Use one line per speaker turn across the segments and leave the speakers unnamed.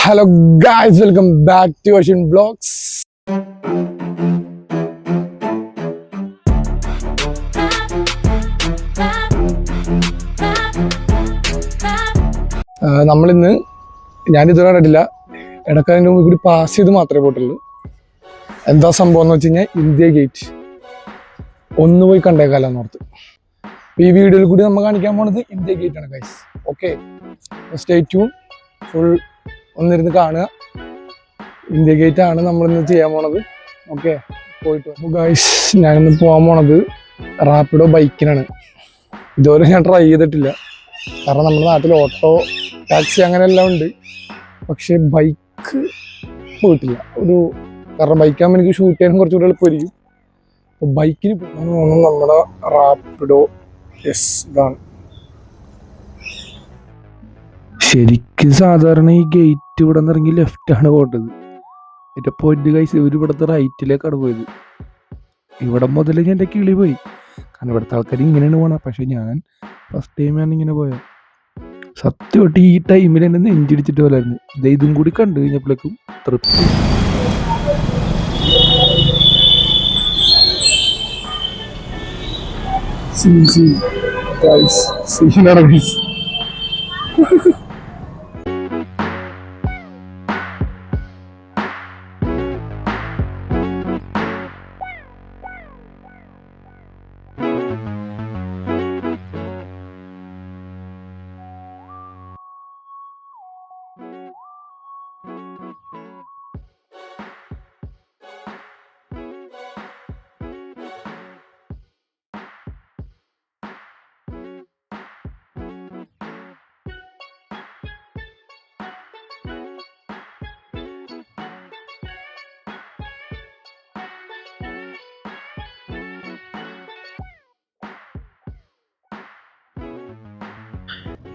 Hello guys, welcome back to Ocean Vlogs. നമ്മളിന്ന് ഞാനിതുവരെ കണ്ടിട്ടില്ല, ഇടക്കാലൻ്റെ മുമ്പിൽ കൂടി പാസ് ചെയ്ത് മാത്രമേ പോയിട്ടുള്ളൂ. എന്താ സംഭവം എന്ന് വെച്ച് കഴിഞ്ഞാൽ ഇന്ത്യ ഗേറ്റ് ഒന്ന് പോയി കണ്ടേക്കാലെന്ന് ഓർത്ത്. ഈ വീഡിയോയിൽ കൂടി നമ്മൾ കാണിക്കാൻ പോണത് ഇന്ത്യ ഗേറ്റ് ആണ് guys. Okay, stay tune, full ഒന്നിരുന്ന് കാണുക. ഇന്ത്യ ഗേറ്റ് ആണ് നമ്മളിന്ന് ചെയ്യാൻ പോണത്. ഓക്കെ, പോയിട്ട് അപ്പോൾ ഗൈസ് ഞാനിന്ന് പോകാൻ പോണത് റാപ്പിഡോ ബൈക്കിനാണ്. ഇതുവരെ ഞാൻ ട്രൈ ചെയ്തിട്ടില്ല, കാരണം നമ്മുടെ നാട്ടിൽ ഓട്ടോ ടാക്സി അങ്ങനെ എല്ലാം ഉണ്ട്, പക്ഷേ ബൈക്ക് പോയിട്ടില്ല. കാരണം ബൈക്കാകുമ്പോൾ എനിക്ക് ഷൂട്ട് ചെയ്യാൻ കുറച്ചുകൂടി എളുപ്പമായിരിക്കും. അപ്പോൾ ബൈക്കിന് പോകുന്ന നമ്മുടെ റാപ്പിഡോ. യെസ്, ഇതാണ് ശരിക്കും. സാധാരണ ഈ ഗേറ്റ് ഇവിടെ നിന്ന് ഇറങ്ങി ലെഫ്റ്റാണ് പോകേണ്ടത്. എൻ്റെ പോയിന്റ് ഗൈസ്, ഇവിടുത്തെ റൈറ്റിലേക്കാണ് പോയത്. ഇവിടെ മുതൽ എൻ്റെ കിളി പോയി, കാരണം ഇവിടുത്തെ ആൾക്കാർ ഇങ്ങനെയാണ് പോകണം. പക്ഷെ ഞാൻ ഫസ്റ്റ് ടൈമാണ് ഇങ്ങനെ പോയത്. സത്യമായിട്ട് ഈ ടൈമിൽ എന്നെ നെഞ്ചിടിച്ചിട്ട് പോലായിരുന്നു. ഇതും കൂടി കണ്ടു കഴിഞ്ഞപ്പോഴേക്കും തൃപ്തി.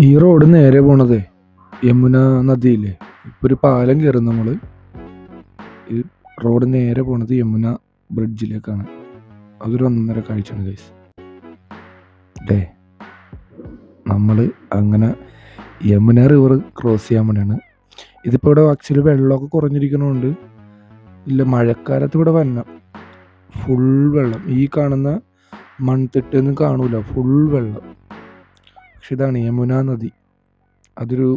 ഈ റോഡ് നേരെ പോണത് യമുന നദിയില്ലേ, ഇപ്പൊ ഒരു പാലം കയറും നമ്മള്. ഈ റോഡ് നേരെ പോണത് യമുന ബ്രിഡ്ജിലേക്കാണ്. അതൊരു ഒന്നര കാഴ്ചയാണ് ഗൈസ്. ഡേ നമ്മള് അങ്ങനെ യമുന റിവർ ക്രോസ് ചെയ്യാൻ വേണ്ടിയാണ്. ഇതിപ്പോൾ ഇവിടെ ആക്ച്വലി വെള്ളമൊക്കെ കുറഞ്ഞിരിക്കണോണ്ട് ഇല്ല, മഴക്കാലത്ത് ഇവിടെ വന്ന ഫുൾ വെള്ളം. ഈ കാണുന്ന മൺതിട്ടൊന്നും കാണൂല, ഫുൾ വെള്ളം. പക്ഷെ ഇതാണ് യമുന നദി, അതൊരു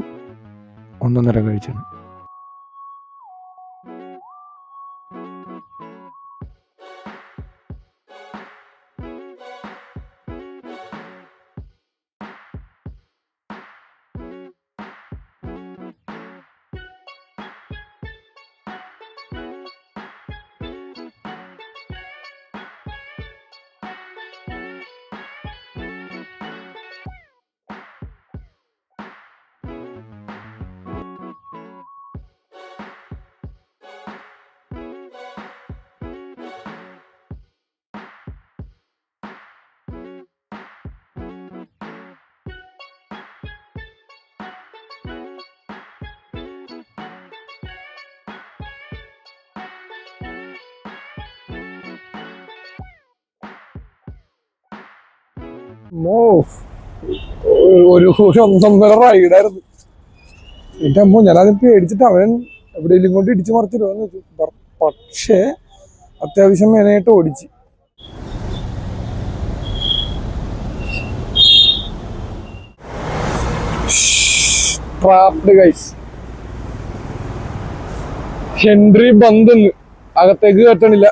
ഒന്നൊന്നര കാഴ്ചയാണ്. ഒരു ഒന്നൊന്നര റൈഡായിരുന്നു. എൻ്റെ അമ്മ, ഞാനത് പേടിച്ചിട്ട് അവൻ എവിടെയെങ്കിലും കൊണ്ട് ഇടിച്ചു മറിച്ചിടുമെന്ന് വെച്ചു. പക്ഷേ അത്യാവശ്യം മെനയായിട്ട് ഓടിച്ച്. Trapped guys. ഹെൻറി ബന്തെന്ന് അകത്തേക്ക് കയറ്റണില്ല.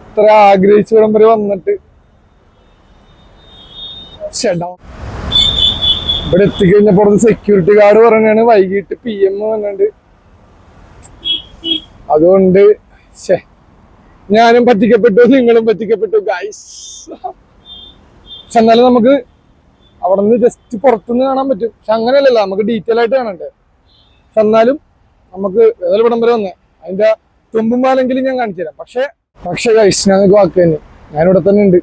ഇത്ര ആഗ്രഹിച്ചു ഇവിടം വരെ വന്നിട്ട് ഇവിടെ എത്തിക്കഴിഞ്ഞപ്പോ സെക്യൂരിറ്റി ഗാർഡ് പറഞ്ഞാണ് വൈകിട്ട് PM വന്നിട്ട്. അതുകൊണ്ട് ഞാനും പറ്റിക്കപ്പെട്ടു, നിങ്ങളും പറ്റിക്കപ്പെട്ടു ഗൈസ്. പക്ഷെ എന്നാലും നമുക്ക് അവിടെ നിന്ന് ജസ്റ്റ് പുറത്തുനിന്ന് കാണാൻ പറ്റും. പക്ഷെ അങ്ങനെയല്ലല്ലോ, നമുക്ക് ഡീറ്റെയിൽ ആയിട്ട് കാണണ്ടേ. പക്ഷെ എന്നാലും നമുക്ക് ഏതായാലും ഇവിടം വരെ വന്നേ, അതിന്റെ തുമ്പും പാലെങ്കിലും ഞാൻ കാണിച്ചു തരാം. പക്ഷെ ഗൈസ്, ഞങ്ങൾക്ക് വാക്ക് തന്നെ, ഞാനിവിടെ തന്നെ ഉണ്ട്.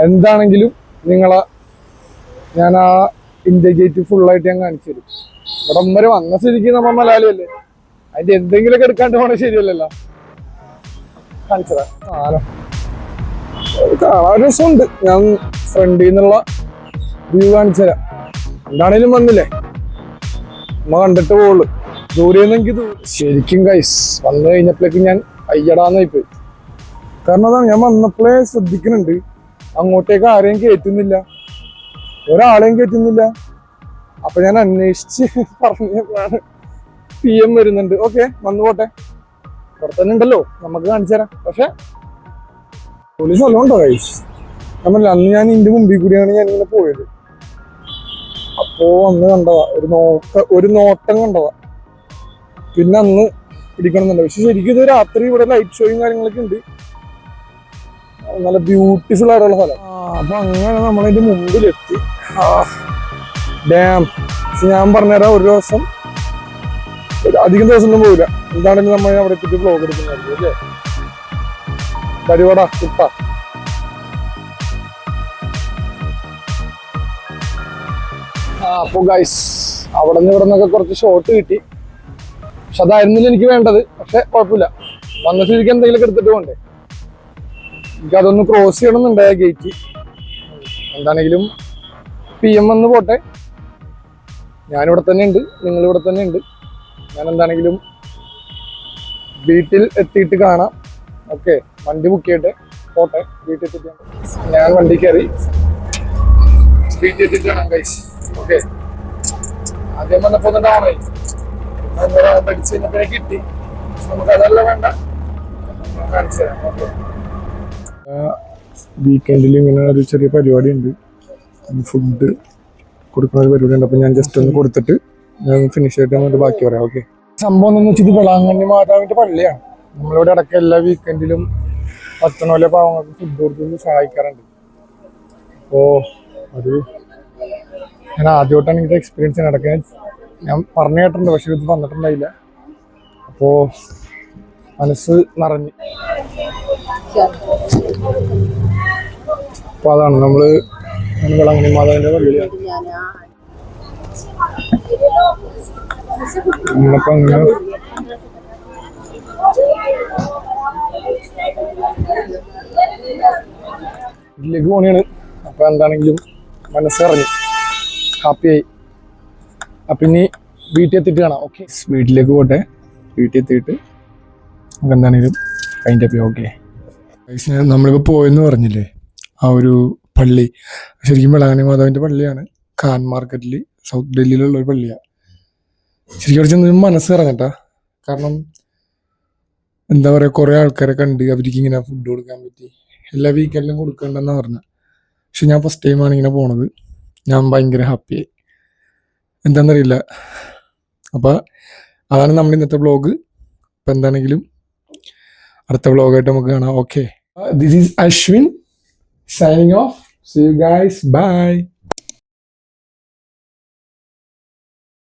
എന്താണെങ്കിലും ഞാൻ ആ ഇന്ത്യ ഗേറ്റ് ഫുള്ളായിട്ട് ഞാൻ കാണിച്ചു തരും. ഇവിടം വരെ വന്ന സ്ഥിതിക്ക് നമ്മൾ മലയാളി അല്ലേ, അതിന്റെ എന്തെങ്കിലുമൊക്കെ എടുക്കാണ്ട് പോണേ ശരിയല്ലല്ലോ. കാണിച്ചതാ കാണാൻ രസമുണ്ട്. ഞാൻ ഫ്രണ്ടിൽ നിന്നുള്ള വ്യൂ കാണിച്ചു തരാം. എന്താണേലും വന്നില്ലേ, നമ്മ കണ്ടിട്ട് പോകുള്ളു. ദൂരെ നിന്ന് എനിക്ക് ശരിക്കും ഗൈസ് വന്നു കഴിഞ്ഞപ്പോഴേക്കും ഞാൻ അയ്യടാന്നായി പോയി. കാരണം അതാണ് ഞാൻ വന്നപ്പോഴേ ശ്രദ്ധിക്കുന്നുണ്ട്, അങ്ങോട്ടേക്ക് ആരെയും കയറ്റുന്നില്ല, ഒരാളെയും കയറ്റുന്നില്ല. അപ്പൊ ഞാൻ അന്വേഷിച്ച് പറഞ്ഞപ്പോഴാണ് PM വരുന്നുണ്ട്. ഓക്കെ, വന്നു പോട്ടെ, പുറത്തന്നെ ഉണ്ടല്ലോ, നമുക്ക് കാണിച്ചു തരാം. പക്ഷെ പോലീസ് വല്ലതും ഉണ്ടോ ഗൈസ്? നമ്മളല്ല, അന്ന് ഞാൻ ഇതിന്റെ മുമ്പിൽ കൂടിയാണ് ഞാൻ ഇങ്ങനെ പോയത്. അപ്പോ അന്ന് കണ്ടതാ, ഒരു നോട്ടം കണ്ടതാ. പിന്നെ അന്ന് പിടിക്കണമെന്നുണ്ട്. പക്ഷെ ശരിക്കും ഇത് രാത്രി ഇവിടെ ലൈറ്റ് ഷോയും കാര്യങ്ങളൊക്കെ ഉണ്ട്, നല്ല ബ്യൂട്ടിഫുൾ ആയിട്ടുള്ള സ്ഥലം. അപ്പൊ അങ്ങനെ നമ്മളതിന്റെ മുമ്പിലെത്തി. ഡാം ഞാൻ പറഞ്ഞുതരാം, ഒരു ദിവസം അധികം ദിവസം ഒന്നും പോവില്ല. എന്താണെങ്കിലും നമ്മൾ അവിടെ എത്തിയിട്ട് വ്ലോഗ് എടുക്കുന്നതായിരിക്കും അല്ലേ? പരിപാടാ കുട്ട. അപ്പൊ ഗൈസ് അവിടെ നിന്ന് ഇവിടെ നിന്നൊക്കെ കുറച്ച് ഷോട്ട് കിട്ടി. പക്ഷെ അതായിരുന്നില്ല എനിക്ക് വേണ്ടത്. പക്ഷെ കുഴപ്പമില്ല, വന്ന സ്ഥിതിക്ക് എന്തെങ്കിലുമൊക്കെ എടുത്തിട്ട് പോകണ്ടേ. എനിക്കതൊന്ന് ക്രോസ് ചെയ്യണമെന്നുണ്ടായ ഗേറ്റ്. എന്താണെങ്കിലും PM വന്ന് പോട്ടെ, ഞാനിവിടെ തന്നെ ഉണ്ട്, നിങ്ങളിവിടെ തന്നെ ഉണ്ട്. ഞാൻ എന്താണെങ്കിലും വീട്ടിൽ എത്തിയിട്ട് കാണാം. ഓക്കെ, വണ്ടി ബുക്ക് ചെയ്യട്ടെ, പോട്ടെ. വീട്ടിൽ എത്തിയിട്ട് ഞാൻ വണ്ടി കയറി വീട്ടിൽ എത്തിയിട്ട് കാണാം ഗൈസ്. ഓക്കെ, ആദ്യം വന്നപ്പോ ഡൗണായി, പഠിച്ചു കഴിഞ്ഞപ്പോഴേ കിട്ടി. നമുക്ക് അതല്ല വേണ്ട, കാണിച്ചു തരാം. ഓക്കെ, വീക്കെൻഡിൽ ഇങ്ങനെ ഒരു ചെറിയ പരിപാടി ഉണ്ട്, ഫുഡ് കൊടുക്കുന്ന ഒരു പരിപാടി ഉണ്ട്. അപ്പൊ ഞാൻ ജസ്റ്റ് ഒന്ന് കൊടുത്തിട്ട് ഞാൻ ഫിനിഷ് ആയിട്ട് വന്നിട്ട് ബാക്കി പറയാം. ഓക്കെ, സംഭവം എന്ന് വെച്ചാൽ വെളാങ്കണ്ണി മാതാവിന്റെ പള്ളിയാണ്. നമ്മളിവിടെ ഇടയ്ക്ക് എല്ലാ വീക്കെൻഡിലും പത്തനംതിട്ട പാവങ്ങൾക്ക് ഫുഡ് കൊടുത്ത് സഹായിക്കാറുണ്ട്. അപ്പോ അത് ഞാൻ ആദ്യമായിട്ടാണ് ഇങ്ങനത്തെ എക്സ്പീരിയൻസ് നടക്കാൻ. ഞാൻ പറഞ്ഞു കേട്ടിട്ടുണ്ട്, പക്ഷെ ഇത് വന്നിട്ടുണ്ടായില്ല. അപ്പോ മനസ്സ് നിറഞ്ഞു. അപ്പൊ അതാണ് നമ്മള് വെളാങ്കണ്ണി മാതാവിന്റെ പള്ളിയാണ്. നമ്മളിപ്പോ അങ്ങനെ വീട്ടിലേക്ക് പോണെയാണ്. അപ്പൊ എന്താണെങ്കിലും മനസ്സറിഞ്ഞു, ഹാപ്പിയായി. അപ്പൊ ഇനി വീട്ടിൽ എത്തിയിട്ട് കാണാം. ഓക്കെ, വീട്ടിലേക്ക് പോട്ടെ. വീട്ടിൽ എത്തിയിട്ട് നമുക്ക് എന്താണെങ്കിലും അതിൻ്റെ അപ്പ്. ഓക്കെ, നമ്മളിപ്പോൾ പോയെന്ന് പറഞ്ഞില്ലേ, ആ ഒരു പള്ളി ശരിക്കും വെളാങ്കണ്ണി മാതാവിൻ്റെ പള്ളിയാണ്. ഖാൻ മാർക്കറ്റിൽ സൗത്ത് ഡൽഹിയിലുള്ള ഒരു പള്ളിയാണ്. ശരിക്കും അവിടെ ചെന്ന് മനസ്സ് ഇറങ്ങട്ടാ. കാരണം എന്താ പറയുക, കുറേ ആൾക്കാരെ കണ്ട് അവർക്ക് ഇങ്ങനെ ഫുഡ് കൊടുക്കാൻ പറ്റി. എല്ലാ വീക്കെൻഡിലും കൊടുക്കണ്ടെന്നാണ് പറഞ്ഞത്. പക്ഷെ ഞാൻ ഫസ്റ്റ് ടൈമാണ് ഇങ്ങനെ പോണത്. ഞാൻ ഭയങ്കര ഹാപ്പിയായി, എന്താണെന്നറിയില്ല. അപ്പം അതാണ് നമ്മൾ ഇന്നത്തെ വ്ളോഗ്. അപ്പം എന്താണെങ്കിലും അടുത്ത വ്ളോഗായിട്ട് നമുക്ക് കാണാം. Okay, this is Ashwin signing off. See you guys. Bye.